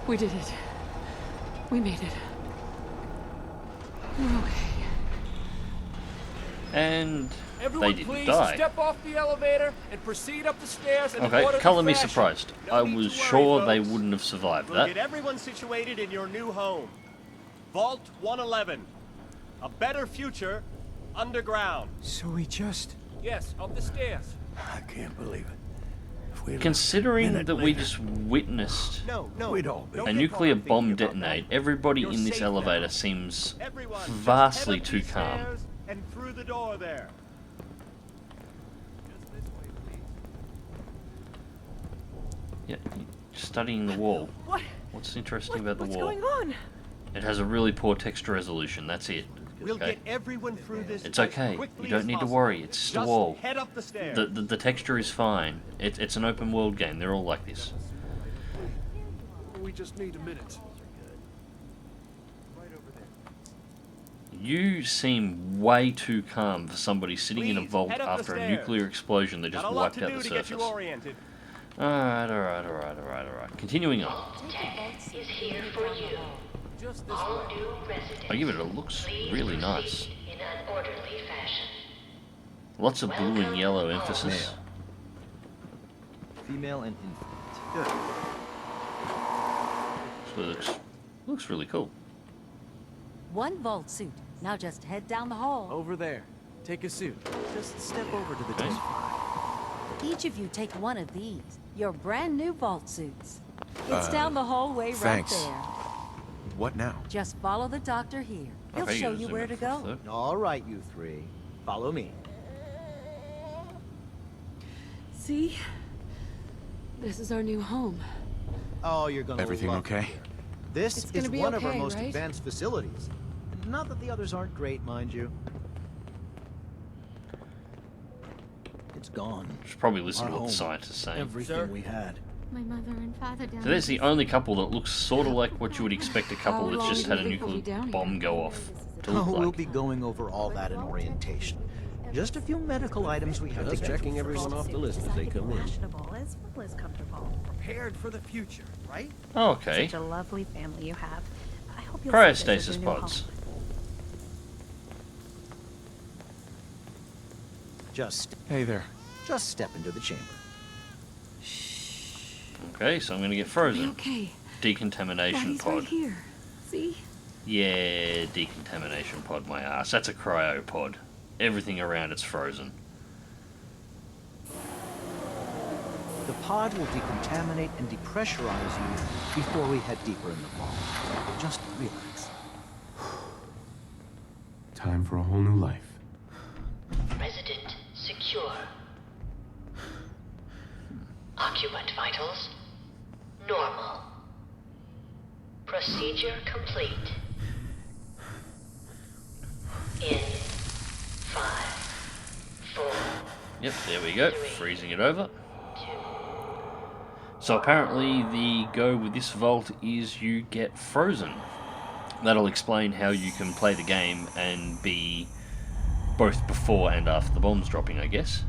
We did it. We made it. We're okay. And Everyone, they didn't please die. step off the elevator and proceed up the stairs. In Okay, orderly colour me fashion. surprised. No I need was to worry, sure they folks. wouldn't have survived We'll that. get everyone situated in your new home. Vault 111. A better future underground. So we just... Yes, up the stairs. I can't believe it. If we'd Considering minute that we later, just witnessed No, we'd all be... Don't a get nuclear caught up bomb thinking about detonate, that. everybody You're in this safe elevator now. seems Everyone, just vastly head up too these calm. stairs and through the door there. Just this way, please. Yeah, studying the wall. What? What's interesting about the What's wall? going on? It has a really poor texture resolution, that's it. We'll Okay? get everyone through this. It's as okay. quickly You don't as need to possible. worry. It's just a Just wall. head up the stairs. The texture is fine. It's an open world game. They're all like this. We just need a minute. You seem way too calm for somebody sitting in a Please, vault head up the after a stairs. nuclear explosion that Got just a lot wiped to out do the to get you surface. oriented. Alright. Continuing on. Is here for you. Just this All way. new residents. I give it. It looks Please really proceed nice. in an orderly fashion. Lots of blue and yellow emphasis. Female and infant. Good. So looks really cool. One vault suit. Now just head down the hall. Over there. Take a suit. Just step over to the table. Each of you take one of these. Your brand new vault suits. It's down the hallway thanks. right there. What now? Just follow the doctor here. He'll Okay, show gotta you zoom where in to for a go. third. All right, you three. Follow me. See? This is our new home. Oh, you're gonna Everything love okay? it. This It's is gonna be one of our okay, most right? advanced facilities. Not that the others aren't great, mind you. It's gone. Should probably listen Our to what the home. scientists are saying. Everything we had. My mother and father down So there's the only couple that looks sort of like what you would expect a couple How that's long just do had you a think we'll be nuclear down bomb here? go off to Oh, look we'll like. be going over all that in orientation. Just a few medical items we have to Just get checking through everyone first. off the list as they come in. fashionable as well as comfortable. Prepared for the future, right? Oh, okay. Such a lovely family you have. I hope you'll see this as Cryostasis your new pods. home. Hey there. Just step into the chamber. Okay, so I'm gonna get Be frozen. okay. Decontamination Daddy's pod. right here. See? Yeah, decontamination pod, my ass. That's a cryo pod. Everything around it's frozen. The pod will decontaminate and depressurize you before we head deeper in the vault. Just relax. Time for a whole new life. Resident secure. Occupant vitals normal. Procedure complete. In 5, 4, Yep, there we go. Freezing it over. 2. So apparently the go with this vault is you get frozen. That'll explain how you can play the game and be both before and after the bombs dropping, I guess.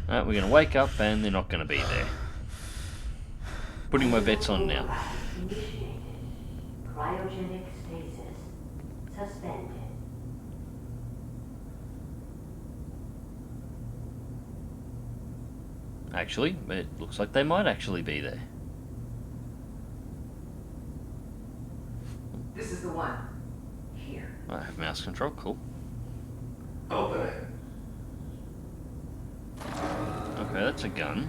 Alright, we're going to wake up and they're not going to be there. Putting my bets on now. Initiated. Cryogenic stasis suspended. Actually, it looks like they might actually be there. This is the one. Here. I have mouse control, cool. Open it. Okay, that's a gun.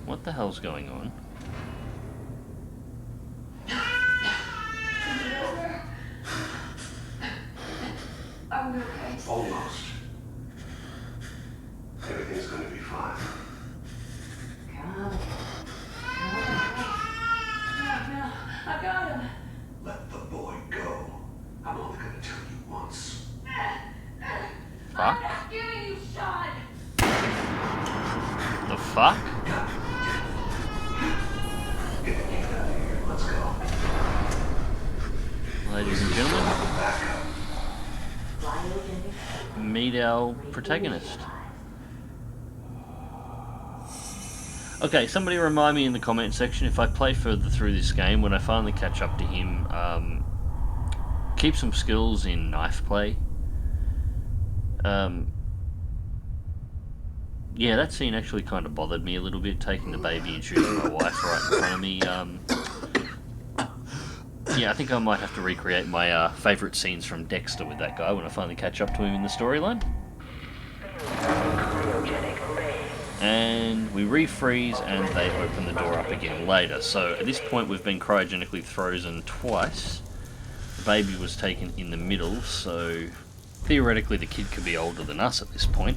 What the hell's going on? Are we okay? Almost. Everything's gonna be fine. Come on. No, I got him. Let the boy go. I'm only gonna tell you once. Fuck? I'm not giving you shot. The fuck? Get out of here. Let's go. Ladies and gentlemen, Cryogenic meet our protagonist. Okay, somebody remind me in the comment section if I play further through this game, when I finally catch up to him, keep some skills in knife play. Yeah, that scene actually kind of bothered me a little bit, taking the baby and shooting my wife right in front of me. Yeah, I think I might have to recreate my favourite scenes from Dexter with that guy when I finally catch up to him in the storyline. And we refreeze and they open the door up again later. So at this point we've been cryogenically frozen twice. The baby was taken in the middle, so theoretically the kid could be older than us at this point.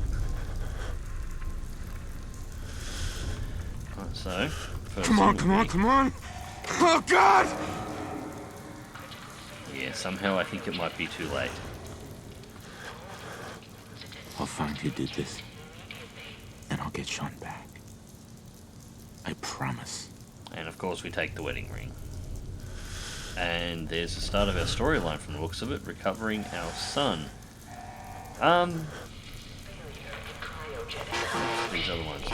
Right, so Come on, come on, come on! Oh God! Yeah, somehow I think it might be too late. I'll find who did this, and I'll get Sean back. I promise. And of course we take the wedding ring. And there's the start of our storyline from the looks of it, recovering our son. These other ones.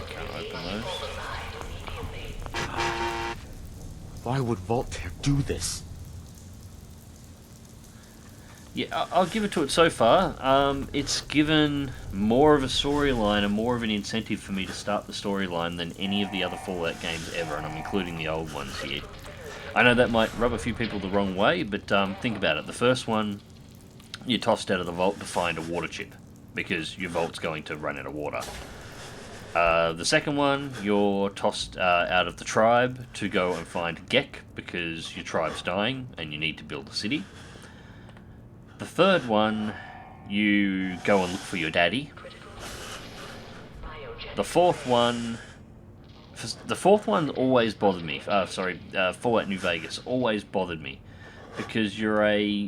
Can't open those. Why would Voltaire do this? Yeah, I'll give it to it so far. It's given more of a storyline and more of an incentive for me to start the storyline than any of the other Fallout games ever, and I'm including the old ones here. I know that might rub a few people the wrong way, but think about it. The first one, you're tossed out of the vault to find a water chip, because your vault's going to run out of water. The second one, you're tossed out of the tribe to go and find Gek, because your tribe's dying and you need to build a city. The third one, you go and look for your daddy. The fourth one always bothered me. Fallout New Vegas always bothered me, because you're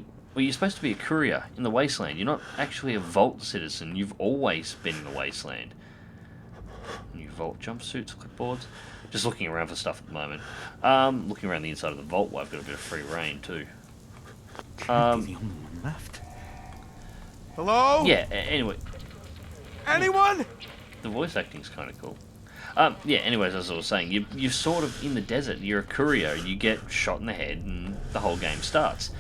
supposed to be a courier in the wasteland. You're not actually a vault citizen. You've always been in the wasteland. New vault jumpsuits, clipboards. Just looking around for stuff at the moment. Looking around the inside of the vault where I've got a bit of free reign too. Can't be the only one left. Hello? Yeah, anyway. Anyone? The voice acting's kind of cool. Yeah, anyways, as I was saying, you're sort of in the desert. You're a courier. You get shot in the head and the whole game starts.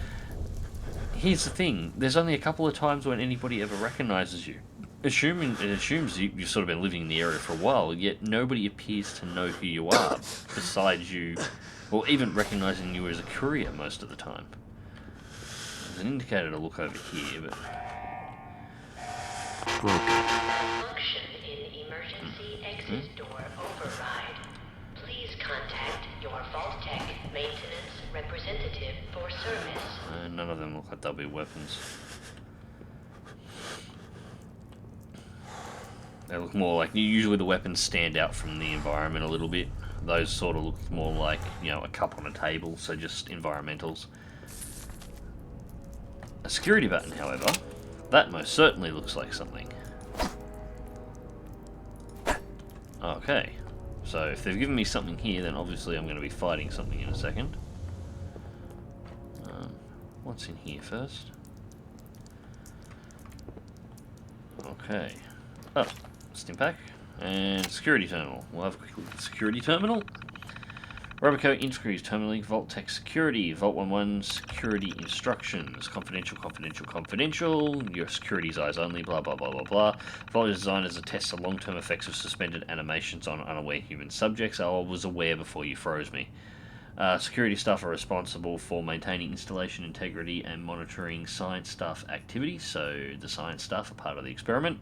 Here's the thing. There's only a couple of times when anybody ever recognises you. It assumes you've sort of been living in the area for a while, yet nobody appears to know who you are, besides you, or even recognising you as a courier most of the time. There's an indicator to look over here, but... Function in emergency exit door override. Please contact your Vault-Tec maintenance representative for service. None of them look like they'll be weapons. They look more like, usually the weapons stand out from the environment a little bit. Those sort of look more like, a cup on a table, so just environmentals. A security button, however, that most certainly looks like something. Okay, so if they've given me something here, then obviously I'm going to be fighting something in a second. What's in here first? Okay. Oh, Stimpak. And security terminal. We'll have a quick look at the security terminal. Roboco Inscrews Terminaling Vault-Tec Security. Vault 11 Security Instructions. Confidential, confidential, confidential. Your security's eyes only, blah, blah, blah, blah, blah. Vault is designed as a test of long-term effects of suspended animations on unaware human subjects. I was aware before you froze me. Security staff are responsible for maintaining installation integrity and monitoring science staff activities, so the science staff are part of the experiment.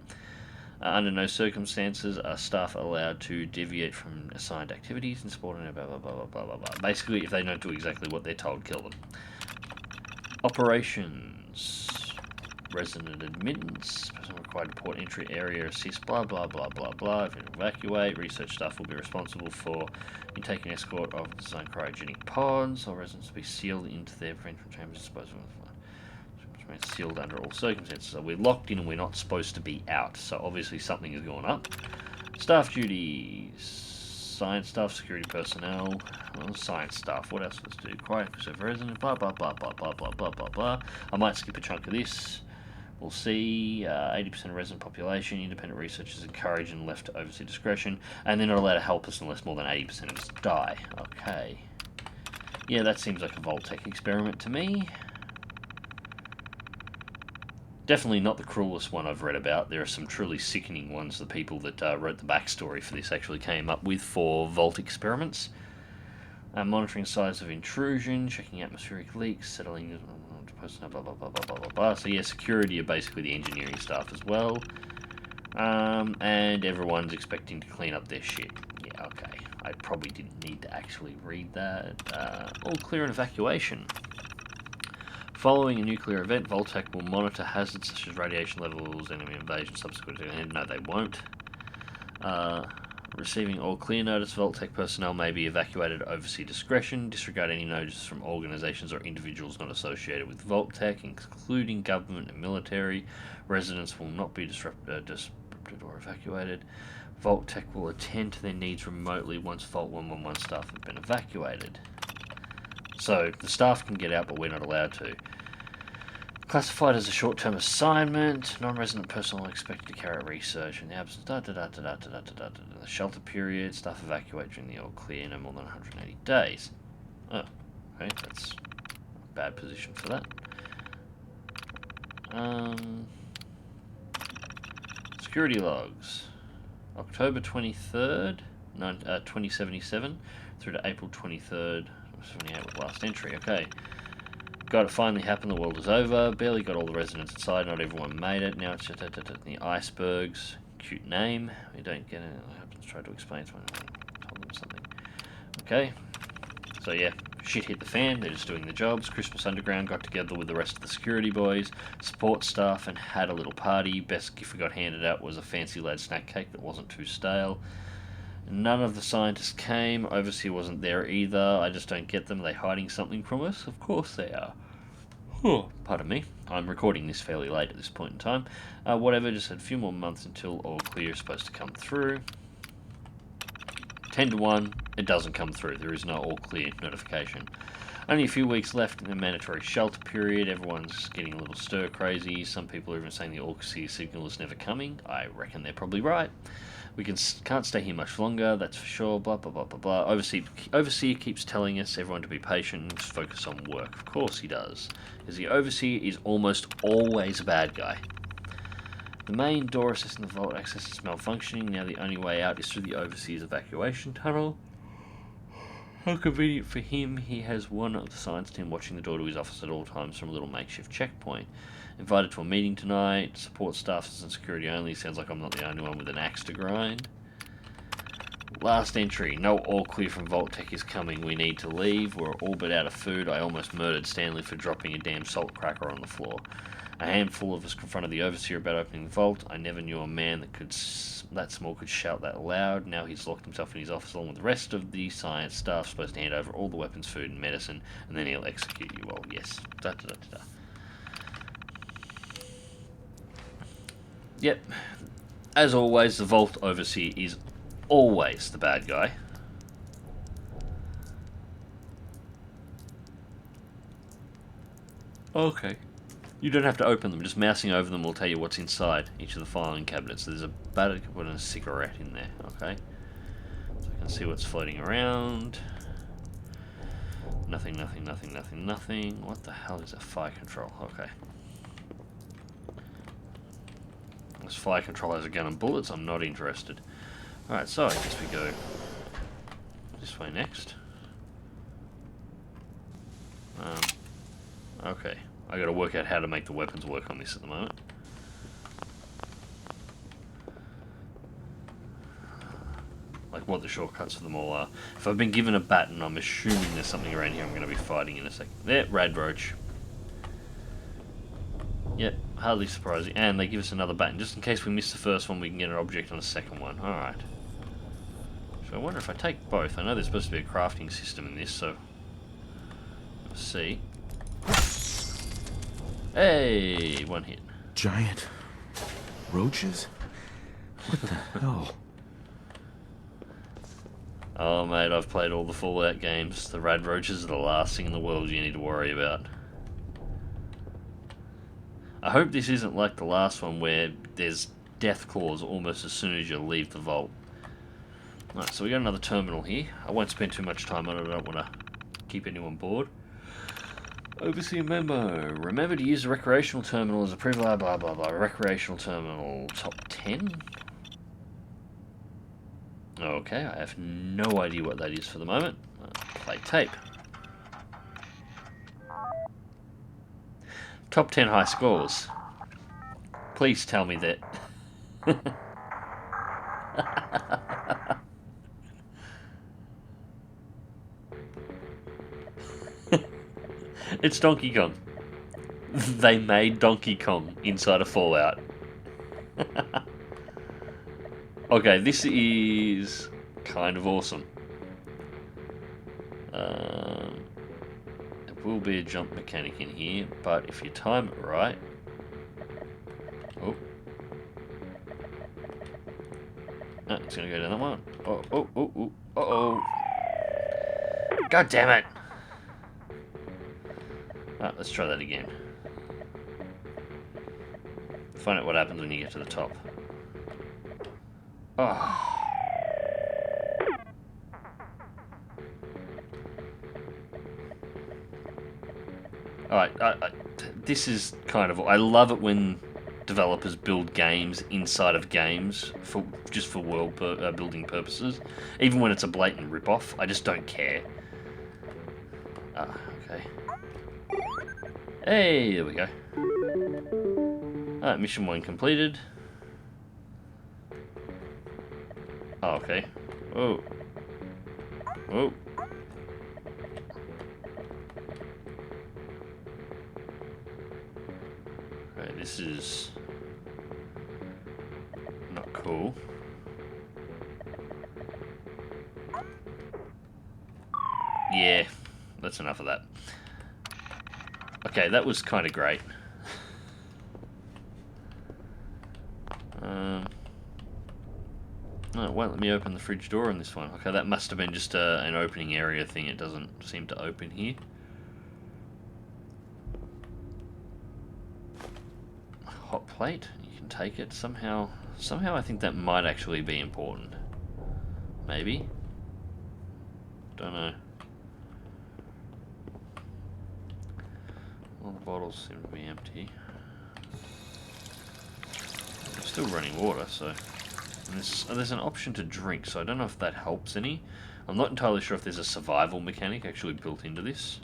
Under no circumstances are staff allowed to deviate from assigned activities and support blah, blah, blah, blah, blah, blah, blah. Basically, if they don't do exactly what they're told, kill them. Operations. Resident admittance. Person required to port entry area assist, blah, blah, blah, blah, blah. If you evacuate, research staff will be responsible for intaking escort of designed cryogenic pods. All residents will be sealed into their prevention chambers disposal of sealed under all circumstances. So we're locked in and we're not supposed to be out. So obviously something has gone up. Staff duties. Science staff, security personnel. Well, science staff. What else was do? Quiet preserve resident. Blah, blah, blah, blah, blah, blah, blah, blah, blah. I might skip a chunk of this. We'll see. 80% of resident population. Independent research is encouraged and left to oversee discretion. And they're not allowed to help us unless more than 80% of us die. Okay. Yeah, that seems like a Vault-Tec experiment to me. Definitely not the cruelest one I've read about. There are some truly sickening ones the people that wrote the backstory for this actually came up with for Vault experiments. Monitoring signs of intrusion, checking atmospheric leaks, settling... blah, blah, blah, blah, blah, blah, blah. So yeah, security are basically the engineering staff as well. And everyone's expecting to clean up their shit. Yeah, okay. I probably didn't need to actually read that. All clear and evacuation. Following a nuclear event, Vault-Tec will monitor hazards such as radiation levels, enemy invasion, subsequent... No, they won't. Receiving all clear notice, Vault-Tec personnel may be evacuated at overseas discretion. Disregard any notices from organizations or individuals not associated with Vault-Tec, including government and military. Residents will not be disrupted or evacuated. Vault-Tec will attend to their needs remotely once Vault 111 staff have been evacuated. So, the staff can get out, but we're not allowed to. Classified as a short-term assignment, non-resident personnel expected to carry out research in the absence. The shelter period, staff evacuate during the all clear, no more than 180 days. Oh, okay, that's a bad position for that. Security logs. October 23rd, 2077, through to April 23rd, 78 with last entry. Okay. God, it finally happened, the world is over. Barely got all the residents inside, not everyone made it. Now it's just the icebergs. Cute name. We don't get it. I have to try to explain to told them something. Okay. So yeah, shit hit the fan, they're just doing the jobs. Christmas Underground got together with the rest of the security boys, support staff, and had a little party. Best gift we got handed out was a fancy lad snack cake that wasn't too stale. None of the scientists came. Overseer wasn't there either. I just don't get them. Are they hiding something from us? Of course they are. Oh, pardon me. I'm recording this fairly late at this point in time. Whatever, just had a few more months until all clear is supposed to come through. 10 to 1, it doesn't come through. There is no all clear notification. Only a few weeks left in the mandatory shelter period. Everyone's getting a little stir crazy. Some people are even saying the all clear signal is never coming. I reckon they're probably right. We can't stay here much longer, that's for sure, blah, blah, blah, blah, blah. Overseer keeps telling us everyone to be patient and just focus on work. Of course he does, because the Overseer is almost always a bad guy. The main door assisting the vault access is malfunctioning. Now the only way out is through the Overseer's evacuation tunnel. How convenient for him, he has one of the science team watching the door to his office at all times from a little makeshift checkpoint. Invited to a meeting tonight, support staff and security only. Sounds like I'm not the only one with an axe to grind. Last entry, no all clear from Vault-Tec is coming, we need to leave. We're all but out of food. I almost murdered Stanley for dropping a damn salt cracker on the floor. A handful of us confronted the Overseer about opening the vault. I never knew a man that small could shout that loud. Now he's locked himself in his office along with the rest of the science staff, supposed to hand over all the weapons, food and medicine, and then he'll execute you. Well, yes. Yep. As always, the Vault Overseer is always the bad guy. Okay. You don't have to open them, just mousing over them will tell you what's inside each of the filing cabinets. There's a battery and a cigarette in there, okay? So I can see what's floating around. Nothing, nothing, nothing, nothing, nothing. What the hell is a fire control? Okay. This fire control has a gun and bullets, I'm not interested. Alright, so I guess we go this way next. Okay. I gotta work out how to make the weapons work on this at the moment. Like what the shortcuts for them all are. If I've been given a baton, I'm assuming there's something around here I'm gonna be fighting in a second. There, Rad Roach. Yep, hardly surprising. And they give us another baton. Just in case we miss the first one, we can get an object on the second one. Alright. So I wonder if I take both. I know there's supposed to be a crafting system in this, so... Let's see. Hey, one hit. Giant roaches? What the hell? Oh, mate, I've played all the Fallout games. The Rad Roaches are the last thing in the world you need to worry about. I hope this isn't like the last one where there's death claws almost as soon as you leave the vault. Alright, so we got another terminal here. I won't spend too much time on it, I don't want to keep anyone bored. Overseer memo. Remember to use the recreational terminal as a blah blah blah blah. Recreational terminal top 10? Okay, I have no idea what that is for the moment. Play tape. Top 10 high scores. Please tell me that. It's Donkey Kong. They made Donkey Kong inside a Fallout. Okay, this is kind of awesome. There will be a jump mechanic in here, but if you time it right... Oh. No, it's going to go down that one. Uh-oh. God damn it! Alright, let's try that again. Find out what happens when you get to the top. Oh. Alright, this is kind of... I love it when developers build games inside of games just for world building purposes. Even when it's a blatant rip-off, I just don't care. Okay. Hey, there we go. Alright, mission 1 completed. Oh, okay. Whoa. Whoa. Okay, this is not cool. Yeah, that's enough of that. Okay, that was kind of great. No, it won't let me open the fridge door in this one. Okay, that must have been just an opening area thing. It doesn't seem to open here. Hot plate, you can take it. Somehow I think that might actually be important. Maybe? Don't know. All the bottles seem to be empty. I'm still running water, so... And there's an option to drink, so I don't know if that helps any. I'm not entirely sure if there's a survival mechanic actually built into this.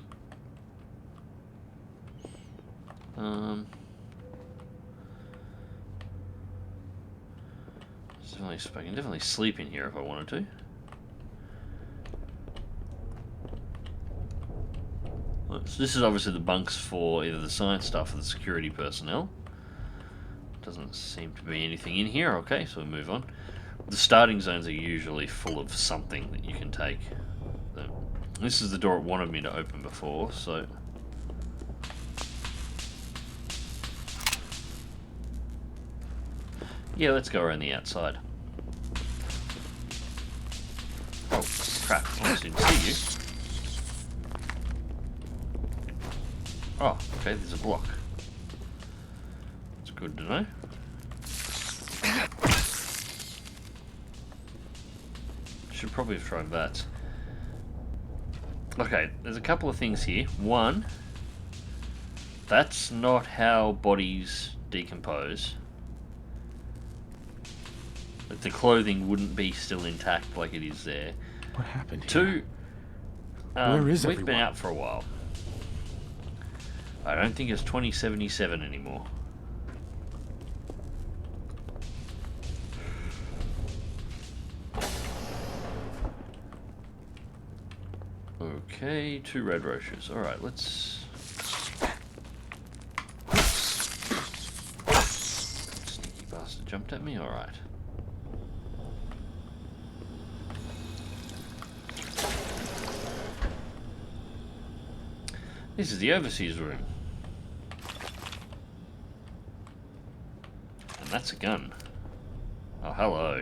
I can definitely sleep in here if I wanted to. So this is obviously the bunks for either the science staff or the security personnel. Doesn't seem to be anything in here. Okay, so we move on. The starting zones are usually full of something that you can take. This is the door it wanted me to open before, so... Yeah, let's go around the outside. Oh, crap. I almost didn't see you. Oh, okay, there's a block. That's good to know. Should probably have tried that. Okay, there's a couple of things here. One, that's not how bodies decompose. Like, the clothing wouldn't be still intact like it is there. What happened here? Two, Where is we've everyone? been out for a while. I don't think it's 2077 anymore. Okay, 2 red roaches. Alright, let's... Sneaky bastard jumped at me? Alright. This is the overseer's room. And that's a gun. Oh, hello.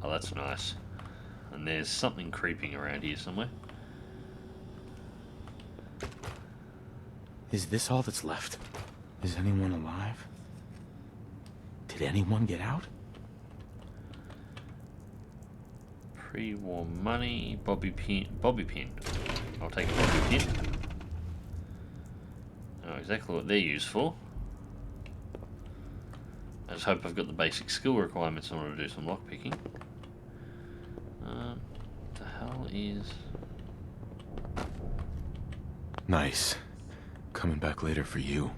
Oh, that's nice. And there's something creeping around here somewhere. Is this all that's left? Is anyone alive? Did anyone get out? Pre-war money, Bobby pin. I'll take a Bobby pin. I know exactly what they're used for. I just hope I've got the basic skill requirements in order to do some lockpicking. What the hell is... Nice. Coming back later for you.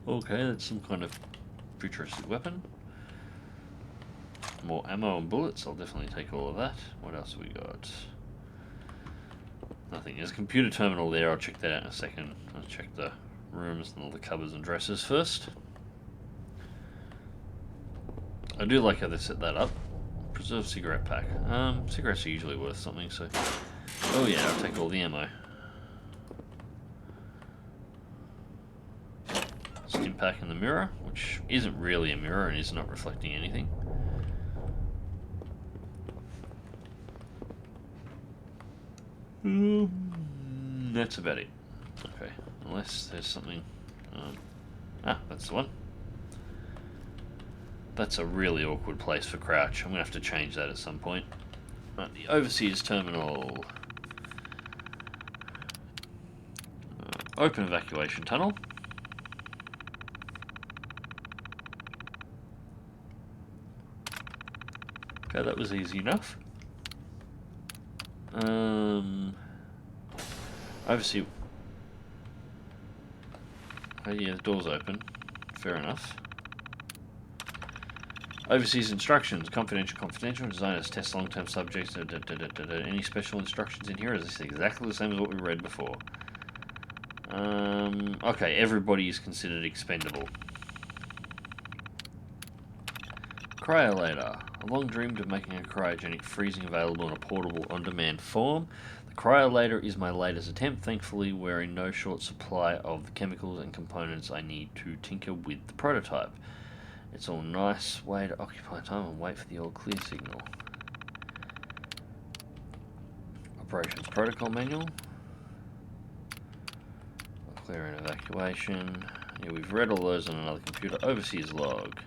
Okay, that's some kind of futuristic weapon. More ammo and bullets, I'll definitely take all of that. What else have we got? Nothing. There's a computer terminal there, I'll check that out in a second. I'll check the rooms and all the cupboards and dressers first. I do like how they set that up. Preserve cigarette pack. Cigarettes are usually worth something, so... Oh yeah, I'll take all the ammo. Stim pack in the mirror, which isn't really a mirror and is not reflecting anything. That's about it. Okay, unless there's something... that's the one. That's a really awkward place for crouch. I'm going to have to change that at some point. Right, the overseas terminal. Open evacuation tunnel. Okay, that was easy enough. Oversee. Oh yeah, the door's open. Fair enough. Overseas instructions. Confidential. Designers test long-term subjects. Any special instructions in here? Is this exactly the same as what we read before? Okay, everybody is considered expendable. Cryolator. I've long dreamed of making a cryogenic freezing available in a portable on-demand form. The cryolator is my latest attempt. Thankfully, we're in no short supply of the chemicals and components I need to tinker with the prototype. It's a nice way to occupy time and wait for the all clear signal. Operations Protocol Manual. Clear and evacuation. Yeah, we've read all those on another computer. Overseas log.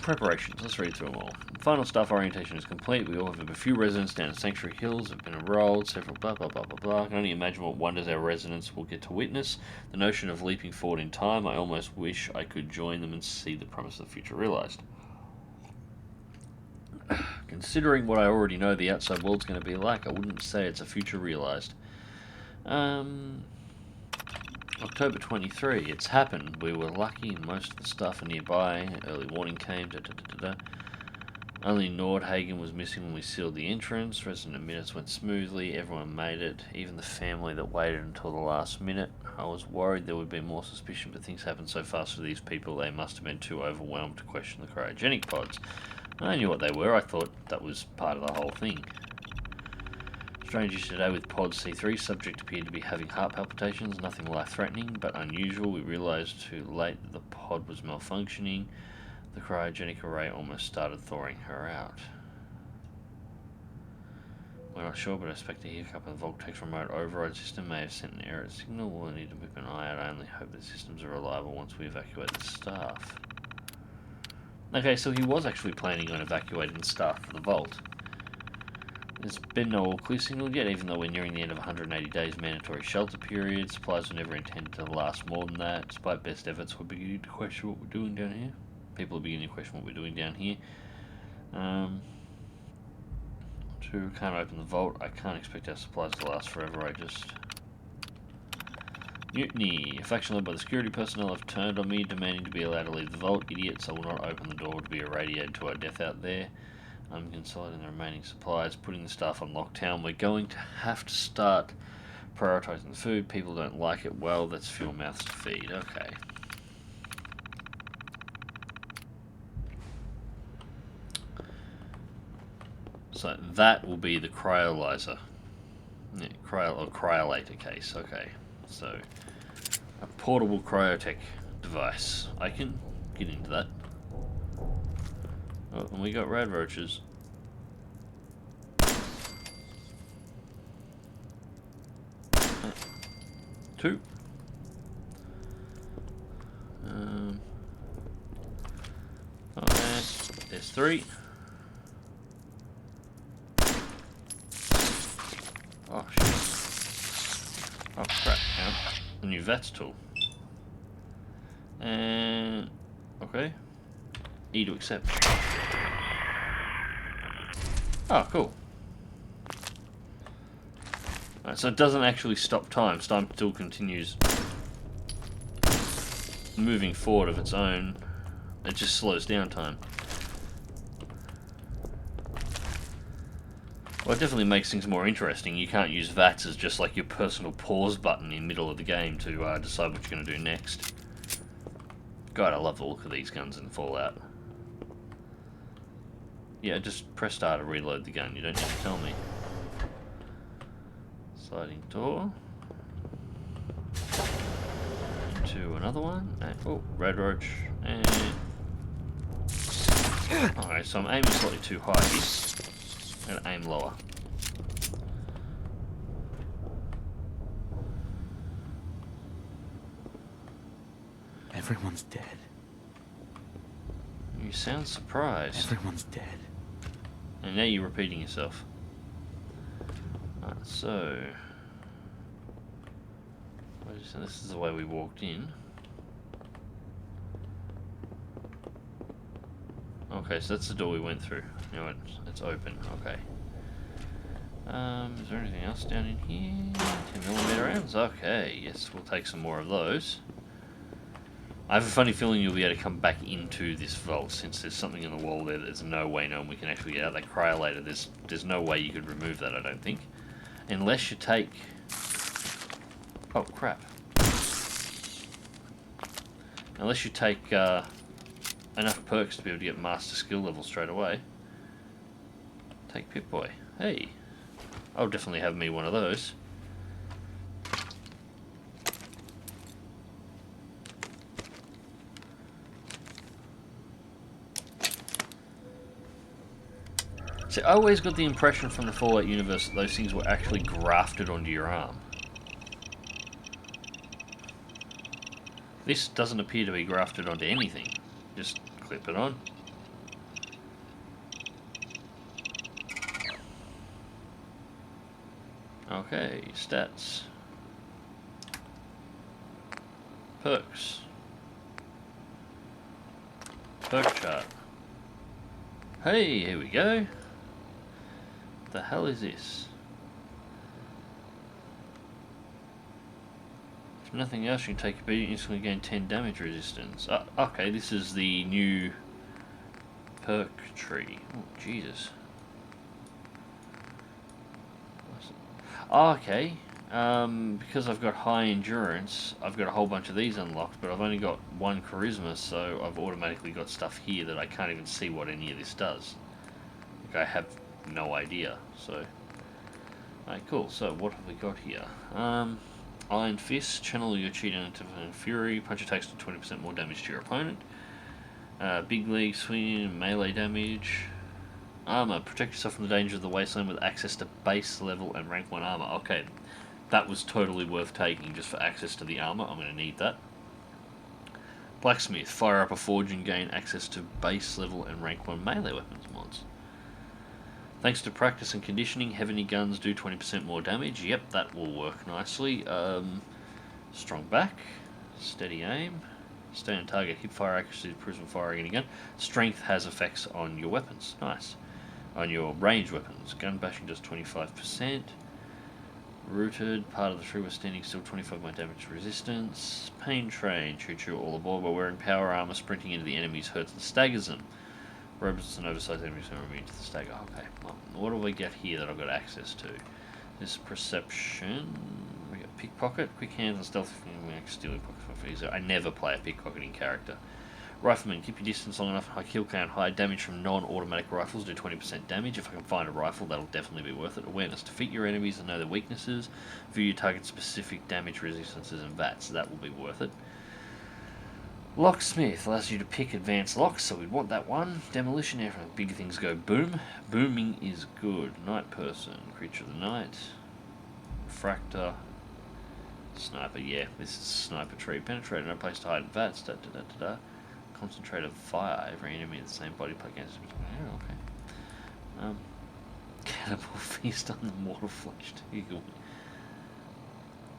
Preparations. Let's read through them all. Final staff orientation is complete. We all have a few residents down in Sanctuary Hills have been enrolled. Several blah blah blah blah blah. I can only imagine what wonders our residents will get to witness. The notion of leaping forward in time, I almost wish I could join them and see the promise of the future realized. Considering what I already know the outside world's going to be like, I wouldn't say it's a future realized. October 23, it's happened. We were lucky, most of the stuff are nearby. Early warning came. Only Nordhagen was missing when we sealed the entrance. Resident minutes went smoothly. Everyone made it, even the family that waited until the last minute. I was worried there would be more suspicion, but things happened so fast for these people they must have been too overwhelmed to question the cryogenic pods. I knew what they were. I thought that was part of the whole thing. Strangers today with pod C3, subject appeared to be having heart palpitations, nothing life-threatening, but unusual. We realised too late that the pod was malfunctioning. The cryogenic array almost started thawing her out. We're not sure, but I expect a hiccup in the Voltec's remote override system may have sent an error signal. We'll need to keep an eye out. I only hope the systems are reliable once we evacuate the staff. Okay, so he was actually planning on evacuating the staff for the Vault. There's been no all-clear signal yet, even though we're nearing the end of 180 days mandatory shelter period. Supplies were never intended to last more than that. Despite best efforts, we're beginning to question what we're doing down here. People are beginning to question what we're doing down here. Can't open the vault. I can't expect our supplies to last forever. Mutiny. A faction led by the security personnel have turned on me, demanding to be allowed to leave the vault. Idiots, I will not open the door to be irradiated to our death out there. I'm consolidating the remaining supplies, putting the staff on lockdown. We're going to have to start prioritising the food. People don't like it. Well, that's fewer mouths to feed. Okay. So that will be the cryolizer. Yeah, cryolator case. Okay. So a portable cryotech device. I can get into that. Oh, and we got rad roaches. Two. Okay, there's three. Oh shit. Oh crap, hang on. A new VATS tool. And okay. E to accept. Oh, cool. Right, so it doesn't actually stop time. Time still continues moving forward of its own. It just slows down time. Well, it definitely makes things more interesting. You can't use VATS as just like your personal pause button in the middle of the game to decide what you're going to do next. God, I love the look of these guns in Fallout. Yeah, just press R to reload the gun. You don't need to tell me. Sliding door. Into another one. And, oh, red roach. And... okay, so I'm aiming slightly too high here. I'm going to aim lower. Everyone's dead. You sound surprised. Everyone's dead. And now you're repeating yourself. Alright, so... this is the way we walked in. Okay, so that's the door we went through. Now it's open. Okay. Is there anything else down in here? 10mm rounds? Okay, yes, we'll take some more of those. I have a funny feeling you'll be able to come back into this vault since there's something in the wall there. There's no way known we can actually get out that cryolator. There's no way you could remove that, I don't think. Unless you take... oh, crap. Unless you take enough perks to be able to get master skill level straight away. Take Pip-Boy. Hey. I'll definitely have me one of those. See, I always got the impression from the Fallout universe that those things were actually grafted onto your arm. This doesn't appear to be grafted onto anything. Just clip it on. Okay, stats. Perks. Perk chart. Hey, here we go. What the hell is this? If nothing else, you can take a beating and instantly gain 10 damage resistance. Okay, this is the new perk tree. Oh, Jesus. Okay, because I've got high endurance, I've got a whole bunch of these unlocked, but I've only got one charisma, so I've automatically got stuff here that I can't even see what any of this does. Like, I have no idea, so... alright, cool, so what have we got here? Iron Fist, channel your chi into Fury, punch attacks to 20% more damage to your opponent. Big League, swing, melee damage. Armor, protect yourself from the danger of the wasteland with access to base level and rank 1 armor. Okay, that was totally worth taking just for access to the armor. I'm going to need that. Blacksmith, fire up a forge and gain access to base level and rank 1 melee weapons mods. Thanks to practice and conditioning, heavy guns do 20% more damage. Yep, that will work nicely. Strong back, steady aim. Stay on target, hip fire accuracy improves when firing again. Strength has effects on your weapons. Nice. On your ranged weapons. Gun bashing does 25%. Rooted, part of the tree was standing still, 25 more damage resistance. Pain train, shoot you all aboard while wearing power armor, sprinting into the enemies hurts and staggers them. Robots and oversized enemies are immune to the stagger. Okay, well, what do we get here that I've got access to? This perception. We got pickpocket, quick hands and stealth. Stealing pockets for easier. I never play a pickpocketing character. Rifleman, keep your distance long enough. High kill count, high damage from non-automatic rifles do 20% damage. If I can find a rifle, that'll definitely be worth it. Awareness, defeat your enemies and know their weaknesses. View your target's specific damage resistances and VATs. That will be worth it. Locksmith allows you to pick advanced locks, so we'd want that one. Demolition, after big things go boom. Booming is good. Night person, creature of the night. Refractor. Sniper, yeah, this is sniper tree. Penetrator, no place to hide vats. Da da da da da. Concentrate of fire. Every enemy in the same body plate against. Yeah, okay. Cannibal feast on the mortal flesh eagle.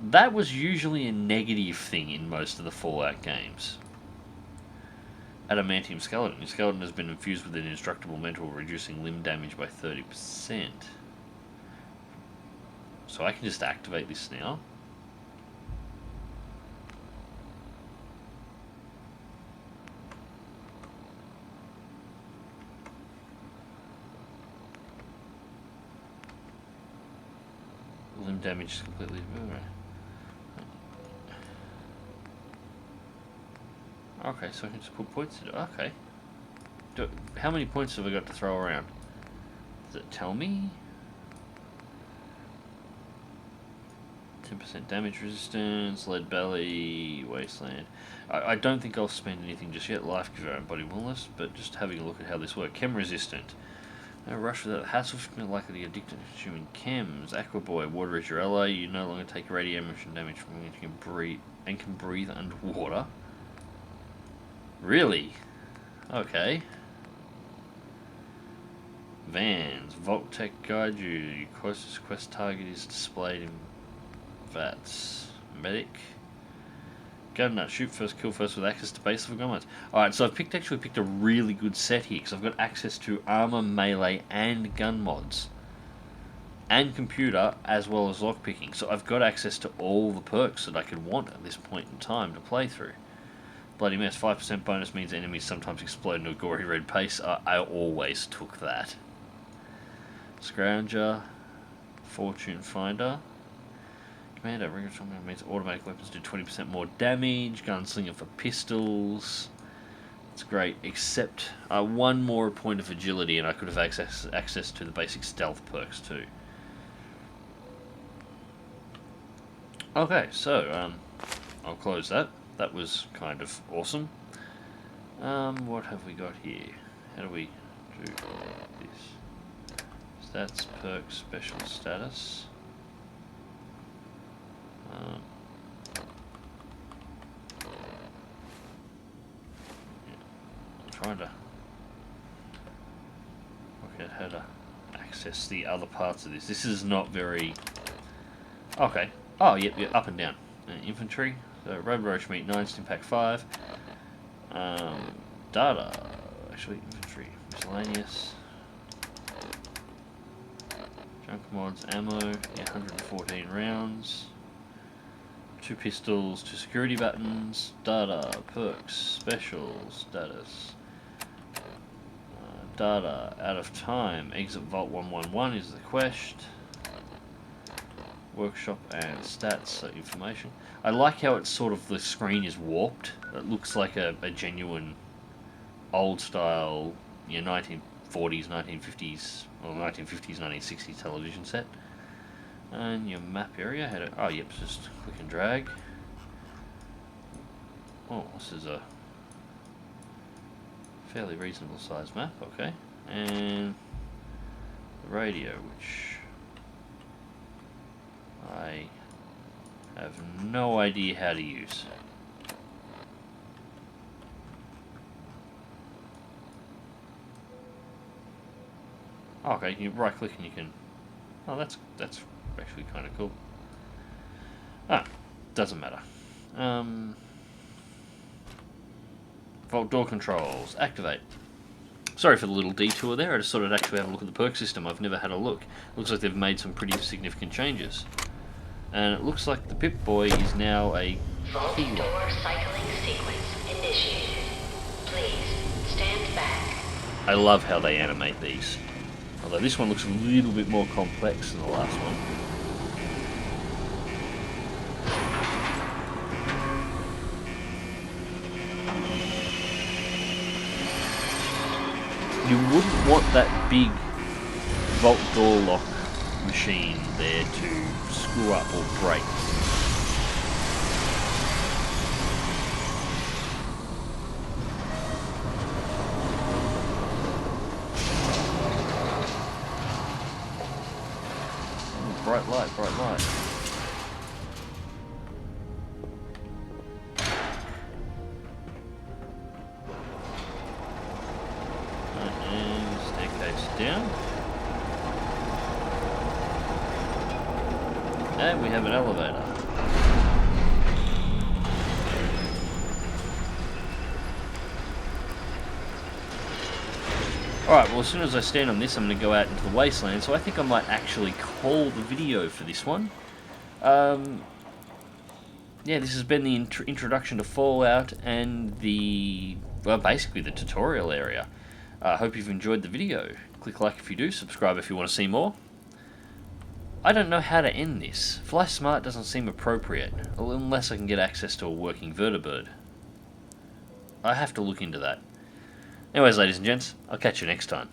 That was usually a negative thing in most of the Fallout games. Adamantium skeleton. Your skeleton has been infused with an indestructible metal, reducing limb damage by 30%. So I can just activate this now. Limb damage is completely... Okay, so I can just put points in it. Okay. How many points have I got to throw around? Does it tell me? 10% damage resistance, lead belly, wasteland. I don't think I'll spend anything just yet. Life giver and body wellness, but just having a look at how this works. Chem resistant. No rush without hassle. You're likely to get addicted to consuming chems. Aqua boy, water is your ally. You no longer take radiation damage from when you can breathe underwater. Really? Okay. Vans. Vault-Tech guide you. Your closest quest target is displayed in VATS. Medic. Gun nut. Shoot first, kill first with access to base level gun mods. Alright, so I've actually picked a really good set here because I've got access to armor, melee, and gun mods. And computer, as well as lockpicking. So I've got access to all the perks that I could want at this point in time to play through. Bloody mess, 5% bonus means enemies sometimes explode into a gory red paste. I always took that. Scrounger, Fortune Finder. Commander, regular means automatic weapons do 20% more damage. Gunslinger for pistols. It's great, except one more point of agility and I could have access to the basic stealth perks too. Okay, so I'll close that. That was kind of awesome. What have we got here? How do we do this? Stats, perks, special status. Yeah, I'm trying to work out how to access the other parts of this. This is not very... Okay. Oh, yep, up and down. Infantry. So, Road Roach Meat 9, Stimpack 5. Data. Actually, infantry. Miscellaneous. Junk mods, ammo. Yeah, 114 rounds. 2 pistols, 2 security buttons. Data, perks, specials, status. Data, out of time. Exit Vault 111 is the quest. Workshop and stats, so information. I like how it's sort of, the screen is warped. It looks like a genuine old style, you know, 1940s, 1950s, or 1950s, 1960s television set. And your map area, how to, oh yep, just click and drag. Oh, this is a fairly reasonable sized map, okay. And the radio, which I have no idea how to use. Okay, you right click and you can... Oh, that's actually kind of cool. Ah, doesn't matter. Vault door controls, activate. Sorry for the little detour there, I just thought I'd actually have a look at the perk system. I've never had a look. Looks like they've made some pretty significant changes. And it looks like the Pip-Boy is now a Vault key lock. door cycling sequence initiated. Please stand back. I love how they animate these. Although this one looks a little bit more complex than the last one. You wouldn't want that big vault door lock machine there to screw up or break. bright light, bright light. And staircase down. And we have an elevator. Alright, well as soon as I stand on this I'm going to go out into the wasteland, so I think I might actually call the video for this one. Yeah, this has been the introduction to Fallout and the, well, basically the tutorial area. I hope you've enjoyed the video. Click like if you do, subscribe if you want to see more. I don't know how to end this. Fly Smart doesn't seem appropriate, unless I can get access to a working vertibird. I have to look into that. Anyways, ladies and gents, I'll catch you next time.